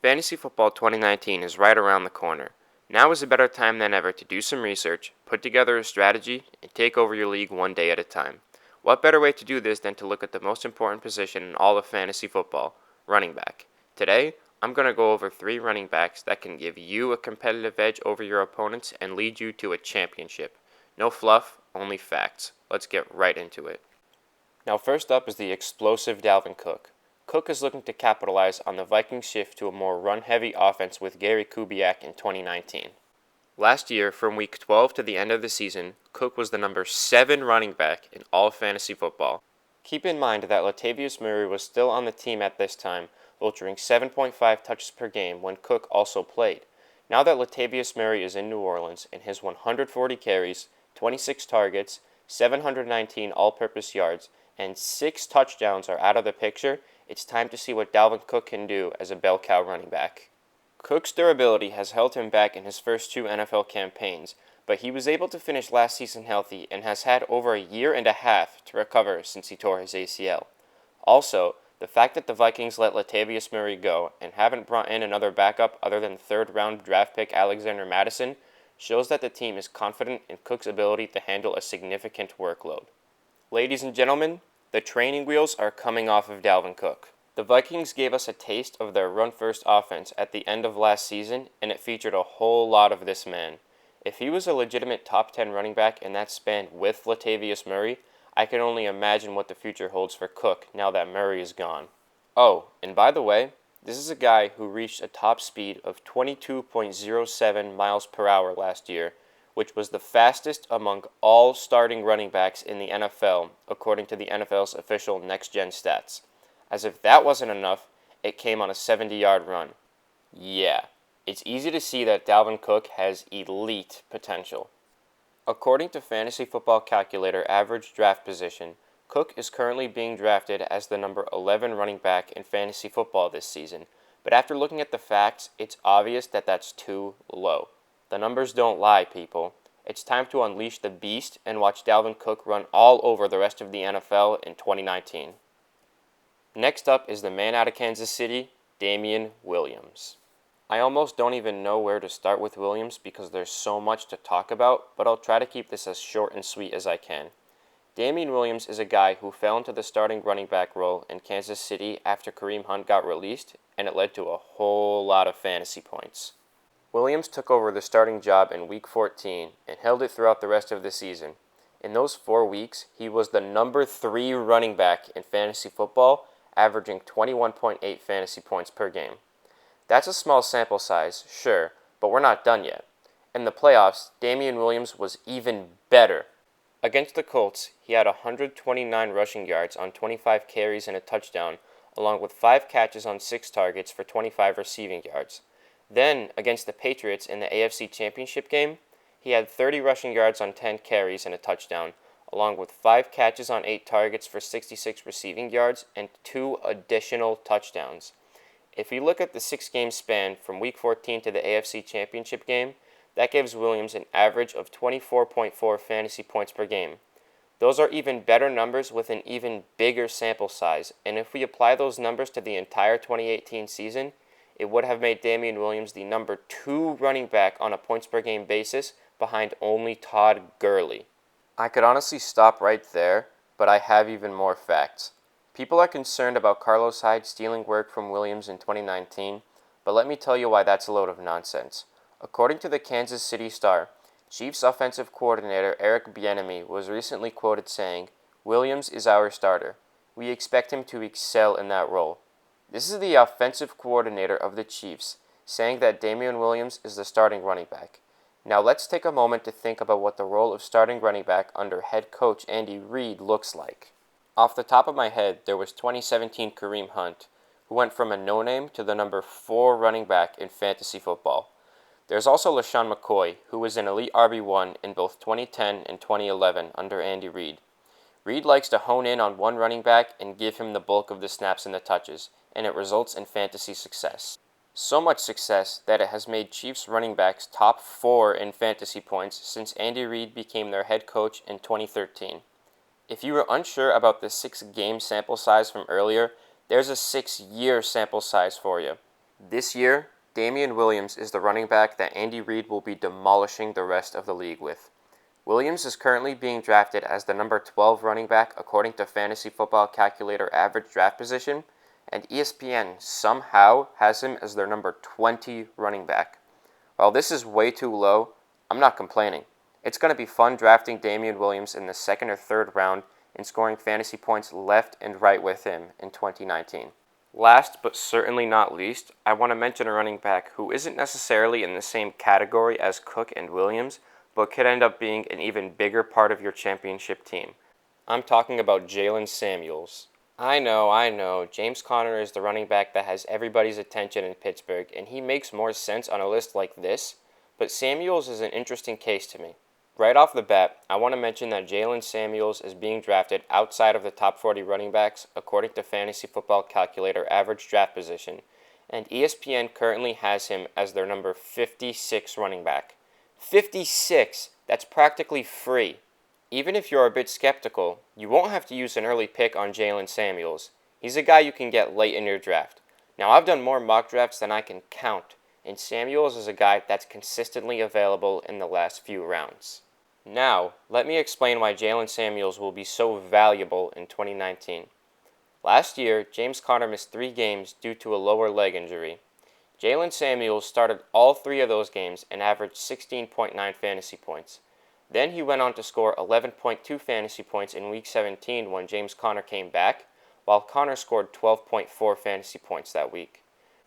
Fantasy Football 2019 is right around the corner. Now is a better time than ever to do some research, put together a strategy, and take over your league one day at a time. What better way to do this than to look at the most important position in all of fantasy football, running back. Today, I'm going to go over 3 running backs that can give you a competitive edge over your opponents and lead you to a championship. No fluff, only facts. Let's get right into it. Now first up is the explosive Dalvin Cook. Cook is looking to capitalize on the Vikings' shift to a more run-heavy offense with Gary Kubiak in 2019. Last year, from Week 12 to the end of the season, Cook was the number 7 running back in all fantasy football. Keep in mind that Latavius Murray was still on the team at this time, vulturing 7.5 touches per game when Cook also played. Now that Latavius Murray is in New Orleans and his 140 carries, 26 targets, 719 all-purpose yards, and 6 touchdowns are out of the picture, it's time to see what Dalvin Cook can do as a bell cow running back. Cook's durability has held him back in his first 2 NFL campaigns, but he was able to finish last season healthy and has had over a year and a half to recover since he tore his ACL. Also, the fact that the Vikings let Latavius Murray go and haven't brought in another backup other than 3rd-round draft pick Alexander Mattison shows that the team is confident in Cook's ability to handle a significant workload. Ladies and gentlemen, the training wheels are coming off of Dalvin Cook. The Vikings gave us a taste of their run-first offense at the end of last season, and it featured a whole lot of this man. If he was a legitimate top 10 running back in that span with Latavius Murray, I can only imagine what the future holds for Cook now that Murray is gone. Oh, and by the way, this is a guy who reached a top speed of 22.07 miles per hour last year, which was the fastest among all starting running backs in the NFL, according to the NFL's official next-gen stats. As if that wasn't enough, it came on a 70-yard run. Yeah, it's easy to see that Dalvin Cook has elite potential. According to Fantasy Football Calculator average draft position, Cook is currently being drafted as the number 11 running back in fantasy football this season, but after looking at the facts, it's obvious that that's too low. The numbers don't lie, people. It's time to unleash the beast and watch Dalvin Cook run all over the rest of the NFL in 2019. Next up is the man out of Kansas City, Damian Williams. I almost don't even know where to start with Williams because there's so much to talk about, but I'll try to keep this as short and sweet as I can. Damian Williams is a guy who fell into the starting running back role in Kansas City after Kareem Hunt got released, and it led to a whole lot of fantasy points. Williams took over the starting job in Week 14 and held it throughout the rest of the season. In those 4 weeks, he was the number 3 running back in fantasy football, averaging 21.8 fantasy points per game. That's a small sample size, sure, but we're not done yet. In the playoffs, Damian Williams was even better. Against the Colts, he had 129 rushing yards on 25 carries and a touchdown, along with 5 catches on 6 targets for 25 receiving yards. Then, against the Patriots in the AFC Championship game, he had 30 rushing yards on 10 carries and a touchdown, along with 5 catches on 8 targets for 66 receiving yards and 2 additional touchdowns. If you look at the 6-game span from Week 14 to the AFC Championship game, that gives Williams an average of 24.4 fantasy points per game. Those are even better numbers with an even bigger sample size, and if we apply those numbers to the entire 2018 season, it would have made Damian Williams the number 2 running back on a points per game basis behind only Todd Gurley. I could honestly stop right there, but I have even more facts. People are concerned about Carlos Hyde stealing work from Williams in 2019, but let me tell you why that's a load of nonsense. According to the Kansas City Star, Chiefs offensive coordinator Eric Bieniemy was recently quoted saying, "Williams is our starter. We expect him to excel in that role." This is the offensive coordinator of the Chiefs saying that Damian Williams is the starting running back. Now let's take a moment to think about what the role of starting running back under head coach Andy Reid looks like. Off the top of my head, there was 2017 Kareem Hunt, who went from a no-name to the number 4 running back in fantasy football. There's also LaShawn McCoy, who was an elite RB1 in both 2010 and 2011 under Andy Reid. Reid likes to hone in on one running back and give him the bulk of the snaps and the touches, and it results in fantasy success. So much success that it has made Chiefs running backs top 4 in fantasy points since Andy Reid became their head coach in 2013. If you were unsure about the 6-game sample size from earlier, there's a 6-year sample size for you. This year, Damian Williams is the running back that Andy Reid will be demolishing the rest of the league with. Williams is currently being drafted as the number 12 running back according to Fantasy Football Calculator average draft position, and ESPN somehow has him as their number 20 running back. While this is way too low, I'm not complaining. It's going to be fun drafting Damian Williams in the second or third round and scoring fantasy points left and right with him in 2019. Last but certainly not least, I want to mention a running back who isn't necessarily in the same category as Cook and Williams, but could end up being an even bigger part of your championship team. I'm talking about Jalen Samuels. I know, James Conner is the running back that has everybody's attention in Pittsburgh, and he makes more sense on a list like this, but Samuels is an interesting case to me. Right off the bat, I want to mention that Jalen Samuels is being drafted outside of the top 40 running backs according to Fantasy Football Calculator average draft position, and ESPN currently has him as their number 56 running back. 56! That's practically free. Even if you're a bit skeptical, you won't have to use an early pick on Jalen Samuels. He's a guy you can get late in your draft. Now, I've done more mock drafts than I can count, and Samuels is a guy that's consistently available in the last few rounds. Now, let me explain why Jalen Samuels will be so valuable in 2019. Last year, James Conner missed 3 games due to a lower leg injury. Jalen Samuels started all 3 of those games and averaged 16.9 fantasy points. Then he went on to score 11.2 fantasy points in Week 17 when James Conner came back, while Conner scored 12.4 fantasy points that week.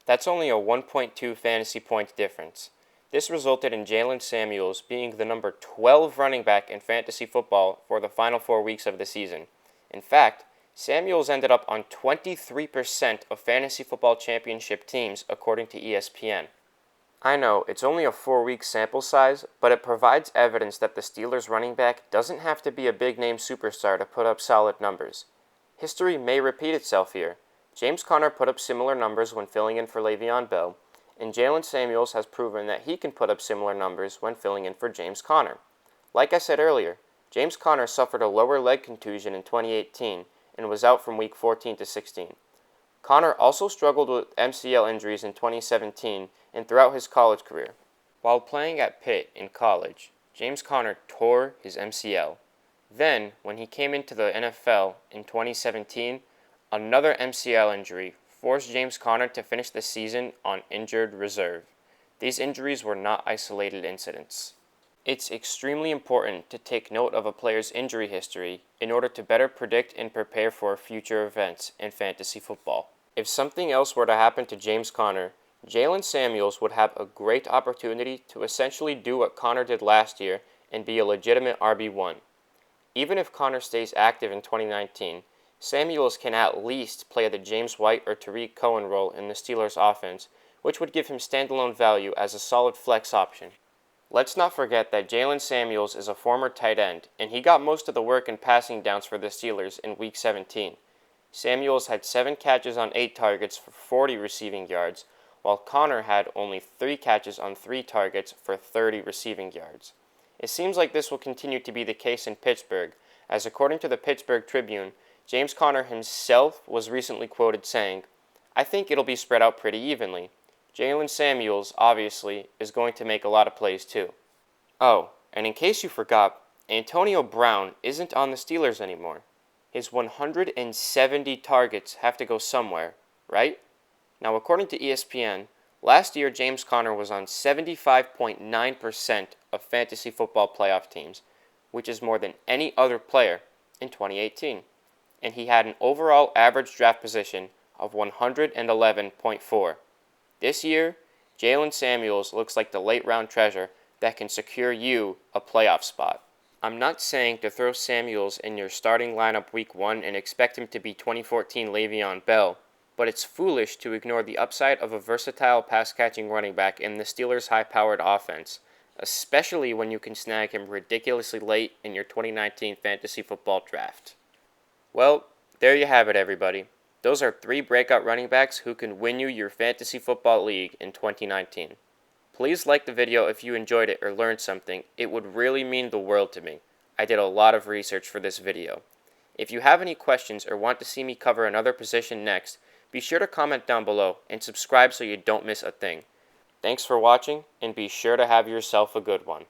That's only a 1.2 fantasy point difference. This resulted in Jalen Samuels being the number 12 running back in fantasy football for the final 4 weeks of the season. In fact, Samuels ended up on 23% of fantasy football championship teams according to ESPN. I know, it's only a 4-week sample size, but it provides evidence that the Steelers' running back doesn't have to be a big-name superstar to put up solid numbers. History may repeat itself here. James Conner put up similar numbers when filling in for Le'Veon Bell, and Jalen Samuels has proven that he can put up similar numbers when filling in for James Conner. Like I said earlier, James Conner suffered a lower leg contusion in 2018 and was out from Week 14 to 16. Conner also struggled with MCL injuries in 2017 and throughout his college career. While playing at Pitt in college, James Conner tore his MCL. Then, when he came into the NFL in 2017, another MCL injury forced James Conner to finish the season on injured reserve. These injuries were not isolated incidents. It's extremely important to take note of a player's injury history in order to better predict and prepare for future events in fantasy football. If something else were to happen to James Conner, Jalen Samuels would have a great opportunity to essentially do what Conner did last year and be a legitimate RB1. Even if Conner stays active in 2019, Samuels can at least play the James White or Tariq Cohen role in the Steelers' offense, which would give him standalone value as a solid flex option. Let's not forget that Jalen Samuels is a former tight end, and he got most of the work in passing downs for the Steelers in Week 17. Samuels had 7 catches on 8 targets for 40 receiving yards, while Conner had only 3 catches on 3 targets for 30 receiving yards. It seems like this will continue to be the case in Pittsburgh, as according to the Pittsburgh Tribune, James Conner himself was recently quoted saying, "I think it'll be spread out pretty evenly. Jalen Samuels, obviously, is going to make a lot of plays too." Oh, and in case you forgot, Antonio Brown isn't on the Steelers anymore. His 170 targets have to go somewhere, right? Now, according to ESPN, last year James Conner was on 75.9% of fantasy football playoff teams, which is more than any other player in 2018. And he had an overall average draft position of 111.4. This year, Jalen Samuels looks like the late-round treasure that can secure you a playoff spot. I'm not saying to throw Samuels in your starting lineup Week 1 and expect him to be 2014 Le'Veon Bell, but it's foolish to ignore the upside of a versatile pass-catching running back in the Steelers' high-powered offense, especially when you can snag him ridiculously late in your 2019 fantasy football draft. Well, there you have it, everybody. Those are 3 breakout running backs who can win you your fantasy football league in 2019. Please like the video if you enjoyed it or learned something. It would really mean the world to me. I did a lot of research for this video. If you have any questions or want to see me cover another position next, Be sure to comment down below and subscribe so you don't miss a thing. Thanks for watching, and be sure to have yourself a good one.